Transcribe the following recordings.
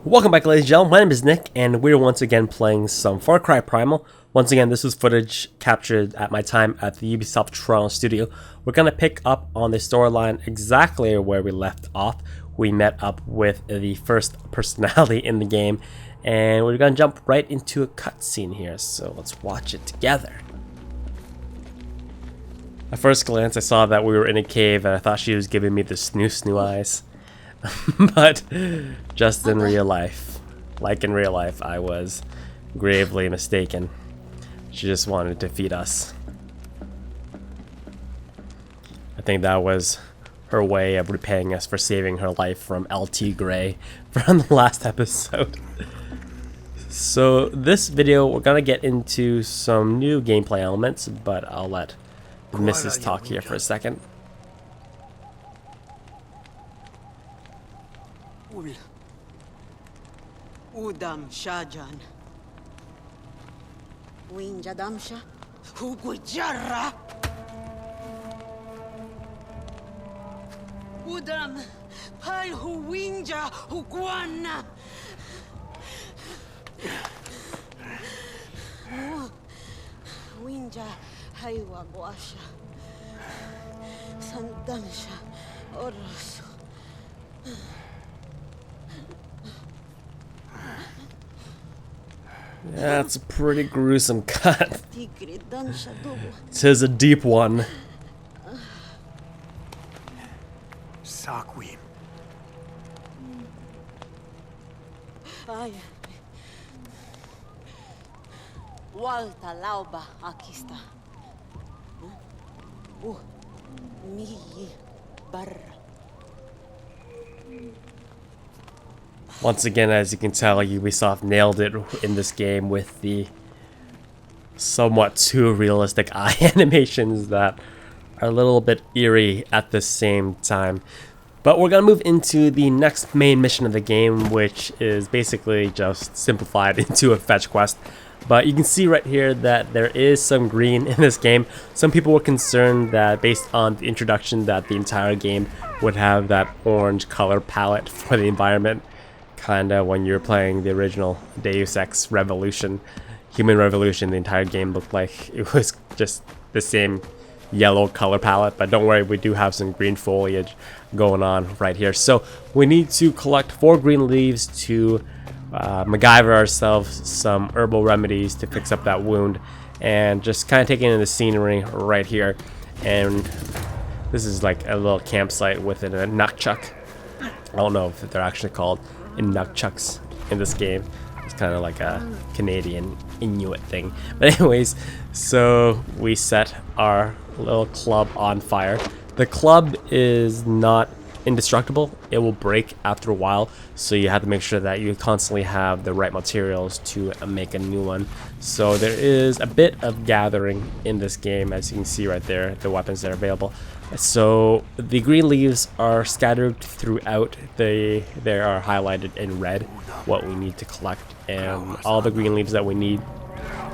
Welcome back, ladies and gentlemen. My name is Nick, and we're once again playing some Far Cry Primal. Once again, this was footage captured at my time at the Ubisoft Toronto studio. We're going to pick up on the storyline exactly where we left off. We met up with the first personality in the game, and we're going to jump right into a cutscene here, so let's watch it together. At first glance, I saw that we were in a cave, and I thought she was giving me the snoo eyes. But just in real life, like in real life, I was gravely mistaken. She just wanted to feed us. I think that was her way of repaying us for saving her life from LT Gray from the last episode. So this video, we're gonna get into some new gameplay elements, but I'll let the missus talk here for a second. Udam Shajan. Winja Damsha. Hugujara. Udam Pai Huwinja Hugwana. Winja Haiwa Guasha. Sandamsha Oros. That's a pretty gruesome cut. 'Tis a deep one. Sakwi. Ay. Walta lauba akista. Mi barra. Once again, as you can tell, Ubisoft nailed it in this game with the somewhat too realistic eye animations that are a little bit eerie at the same time. But we're going to move into the next main mission of the game, which is basically just simplified into a fetch quest. But you can see right here that there is some green in this game. Some people were concerned that based on the introduction that the entire game would have that orange color palette for the environment. Kinda when you're playing the original Deus Ex Revolution, Human Revolution, the entire game looked like it was just the same yellow color palette. But don't worry, we do have some green foliage going on right here. So we need to collect 4 green leaves to MacGyver ourselves some herbal remedies to fix up that wound, and just kind of taking in the scenery right here. And this is like a little campsite within a nunchuck. I don't know if they're actually called nunchucks in this game. It's kind of like a Canadian Inuit thing. But anyways, so we set our little club on fire. The club is not indestructible. It will break after a while, so you have to make sure that you constantly have the right materials to make a new one. So there is a bit of gathering in this game, as you can see right there, the weapons that are available. So the green leaves are scattered throughout. They are highlighted in red what we need to collect, and all the green leaves that we need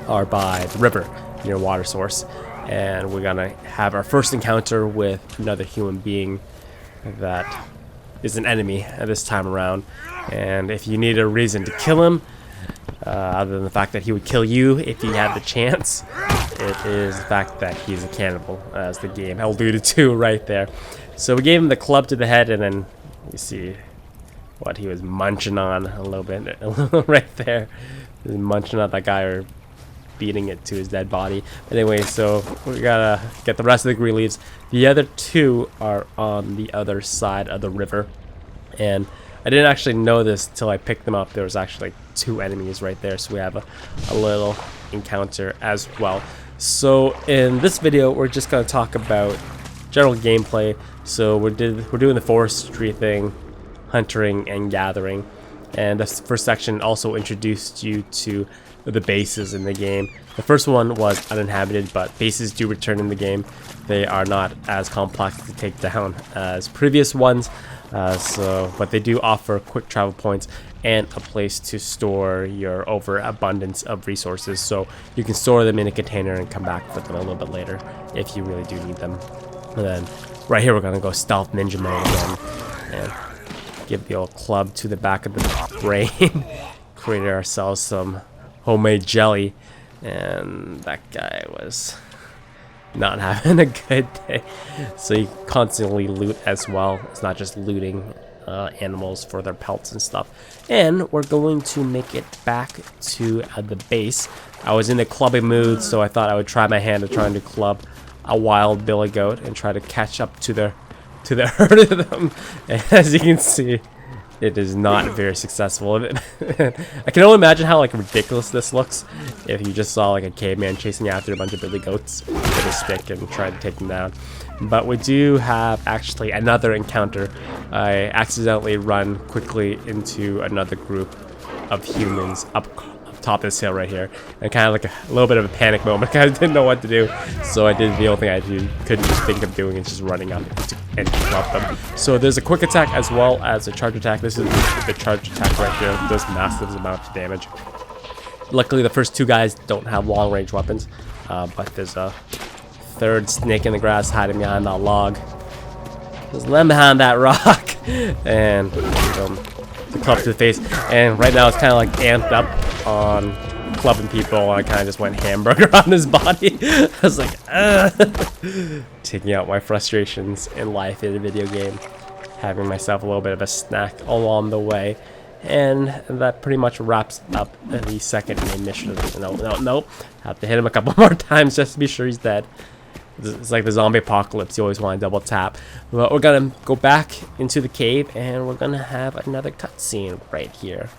are by the river near water source. And we're gonna have our first encounter with another human being that is an enemy at this time around. And if you need a reason to kill him, other than the fact that he would kill you if he had the chance, it is the fact that he's a cannibal, as the game alluded to right there. So we gave him the club to the head, and then you see what he was munching on a little bit right there. He was munching on that guy, or beating it to his dead body. But anyway, so we gotta get the rest of the green leaves. The other 2 are on the other side of the river, and I didn't actually know this till I picked them up. There was actually 2 enemies right there, so we have a little encounter as well. So in this video, we're just gonna talk about general gameplay. So we're doing the forestry thing, hunting and gathering, and this first section also introduced you to the bases in the game. The first one was uninhabited, but bases do return in the game. They are not as complex to take down as previous ones, but they do offer quick travel points and a place to store your overabundance of resources, so you can store them in a container and come back for them a little bit later if you really do need them. And then right here we're gonna go stealth ninja mode again, and give the old club to the back of the brain. Created ourselves some homemade jelly, and that guy was not having a good day. So you constantly loot as well. It's not just looting animals for their pelts and stuff. And we're going to make it back to the base. I was in the clubbing mood, so I thought I would try my hand at trying to club a wild billy goat and try to catch up to the herd of them. And as you can see, it is not very successful. I can only imagine how like ridiculous this looks if you just saw like a caveman chasing after a bunch of billy goats with a stick and trying to take them down. But we do have actually another encounter. I accidentally run quickly into another group of humans up top of this hill right here, and kind of like a little bit of a panic moment. I didn't know what to do, so I did the only thing I couldn't think of doing is just running up and drop them. So there's a quick attack as well as a charge attack. This is the charge attack right here. Does massive amounts of damage. Luckily, the first two guys don't have long range weapons, but there's a third snake in the grass hiding behind that log. There's them behind that rock, and the club to the face. And right now it's kind of like amped up on clubbing people, and I kind of just went hamburger on his body. I was like, taking out my frustrations in life in a video game, having myself a little bit of a snack along the way. And that pretty much wraps up the second main mission. Nope. Have to hit him a couple more times just to be sure he's dead. It's like the zombie apocalypse. You always want to double tap. But we're gonna go back into the cave, and we're gonna have another cutscene right here.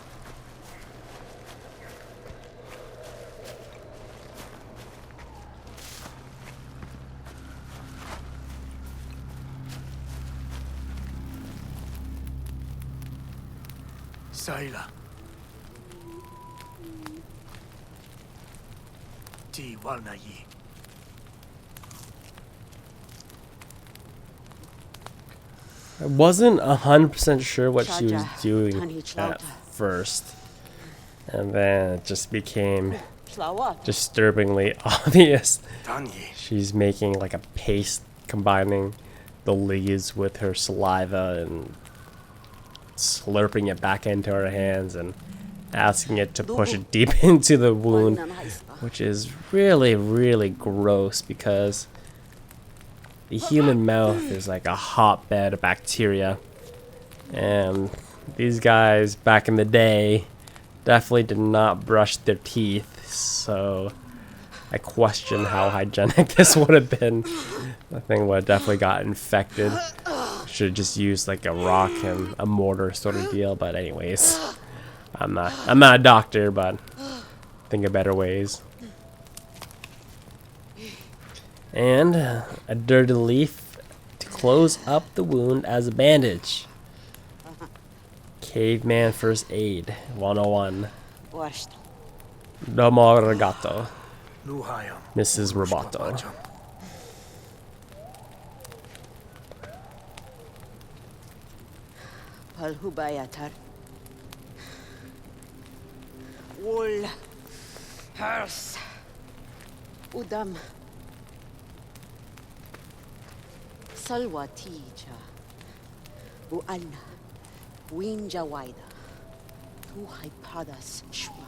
Saila. Ti walnayi. I wasn't 100% sure what she was doing at first, and then it just became disturbingly obvious. She's making like a paste, combining the leaves with her saliva and slurping it back into her hands and asking it to push it deep into the wound, which is really, really gross because the human mouth is like a hotbed of bacteria, and these guys back in the day definitely did not brush their teeth, so I question how hygienic this would have been. The thing would have definitely got infected. Should have just used like a rock and a mortar sort of deal, but anyways, I'm not a doctor, but think of better ways. And a dirty leaf to close up the wound as a bandage. Caveman first aid 101. Domo arigato, Mrs. Roboto. Palhubayatar. Wool. Hers. Udam. Salwatija. Bualna. Winja Waida. Tuhai Padas Shwana.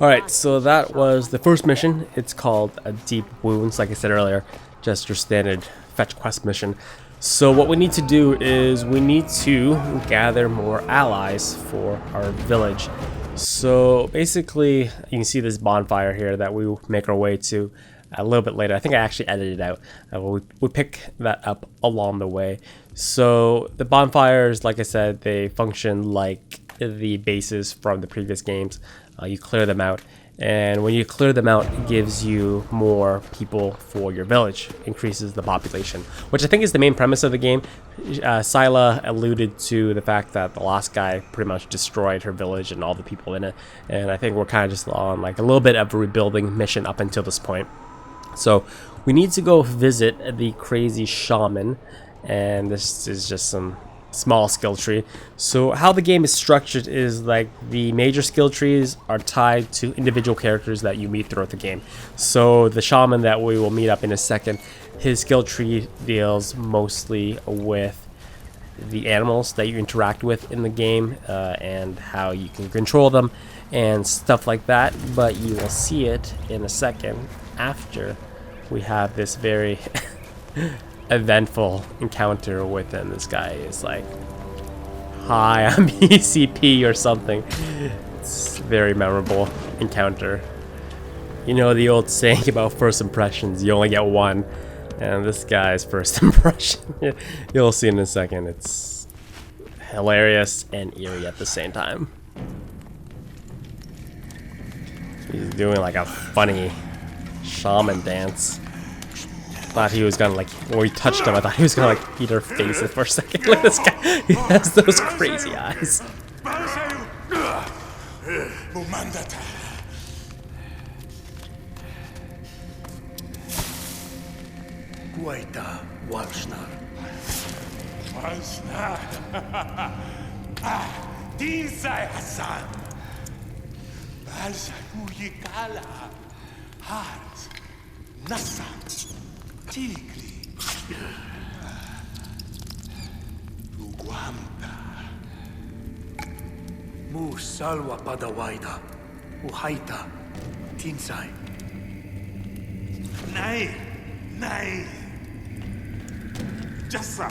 Alright, so that was the first mission. It's called a Deep Wounds, like I said earlier, just your standard fetch quest mission. So what we need to do is we need to gather more allies for our village. So basically, you can see this bonfire here that we will make our way to a little bit later. I think I actually edited it out. We pick that up along the way. So the bonfires, like I said, they function like the bases from the previous games. You clear them out, and when you clear them out, it gives you more people for your village, increases the population, which I think is the main premise of the game. Sila alluded to the fact that the last guy pretty much destroyed her village and all the people in it, and I think we're kind of just on like a little bit of a rebuilding mission up until this point. So we need to go visit the crazy shaman, and this is just some small skill tree. So how the game is structured is like the major skill trees are tied to individual characters that you meet throughout the game. So the shaman that we will meet up in a second, his skill tree deals mostly with the animals that you interact with in the game and how you can control them and stuff like that, but you will see it in a second after we have this very eventful encounter with him. This guy is like, hi, I'm ECP or something. It's a very memorable encounter. You know the old saying about first impressions, you only get one. And this guy's first impression, you'll see in a second, it's hilarious and eerie at the same time. He's doing like a funny shaman dance. Thought he was gonna like, when we touched him, I thought he was gonna like eat our faces for a second. Look at this guy, he has those crazy eyes. Guaita Walshnar. Walshnar. Dinsai Hassan. Balsa Kuyikala. Hars. Nasa. Tigri. Luguamta. Mu Salwa Padawaida. Uhaita. Tinsai. Nay. Nay. Jassa.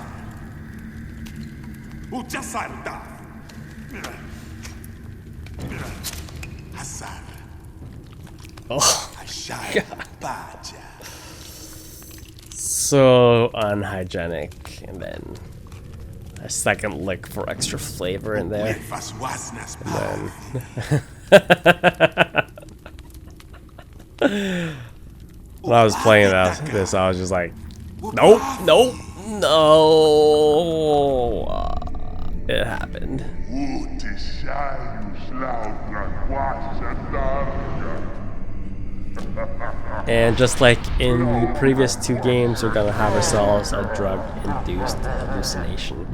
Ujasarda. Hassan. Oh, Ashai Baja. so unhygienic. And then a second lick for extra flavor in there. When I was playing this, I was just like, nope, nope, no. It happened. And just like in the previous two games, we're gonna have ourselves a drug-induced hallucination.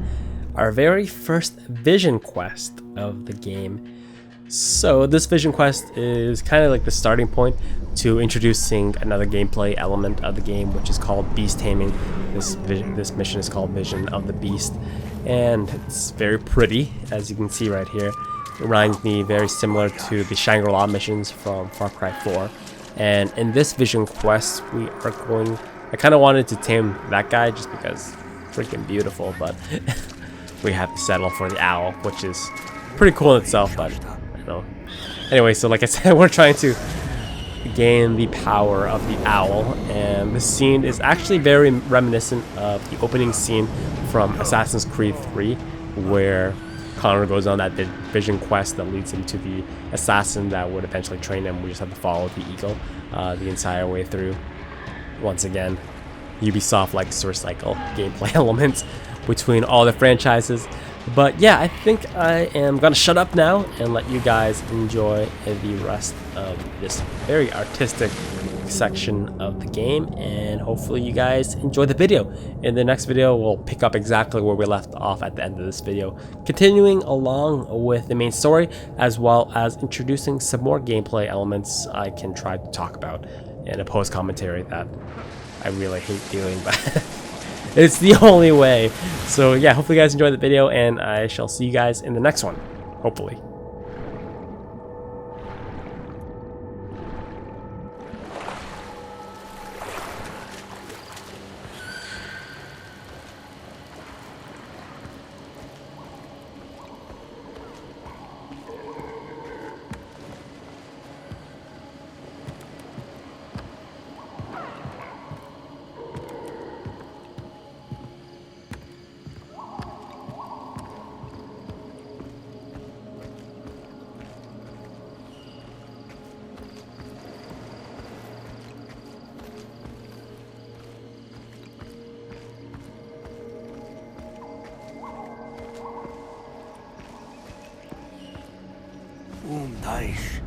Our very first vision quest of the game. So this vision quest is kind of like the starting point to introducing another gameplay element of the game, which is called beast taming. This mission is called Vision of the Beast, and it's very pretty, as you can see right here. It reminds me very similar to the Shangri-La missions from Far Cry 4. And in this vision quest, we are going... I kind of wanted to tame that guy just because freaking beautiful, but we have to settle for the owl, which is pretty cool in itself, but I know. Anyway, so like I said, we're trying to gain the power of the owl, and this scene is actually very reminiscent of the opening scene from Assassin's Creed 3, where Connor goes on that vision quest that leads him to the assassin that would eventually train him. We just have to follow the eagle the entire way through. Once again, Ubisoft likes to recycle gameplay elements between all the franchises. But yeah, I think I am gonna shut up now and let you guys enjoy the rest of this very artistic section of the game, and hopefully you guys enjoy the video. In the next video, we'll pick up exactly where we left off at the end of this video, continuing along with the main story, as well as introducing some more gameplay elements I can try to talk about in a post commentary that I really hate doing, but it's the only way. So yeah, hopefully you guys enjoyed the video, and I shall see you guys in the next one, hopefully. Daish.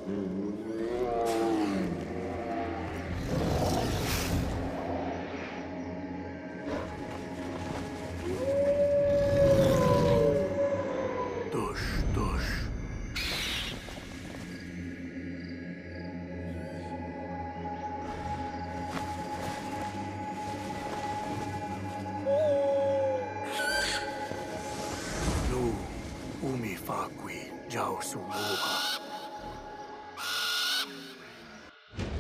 Tush, tush. Nu, umi faqui, jau sumuha.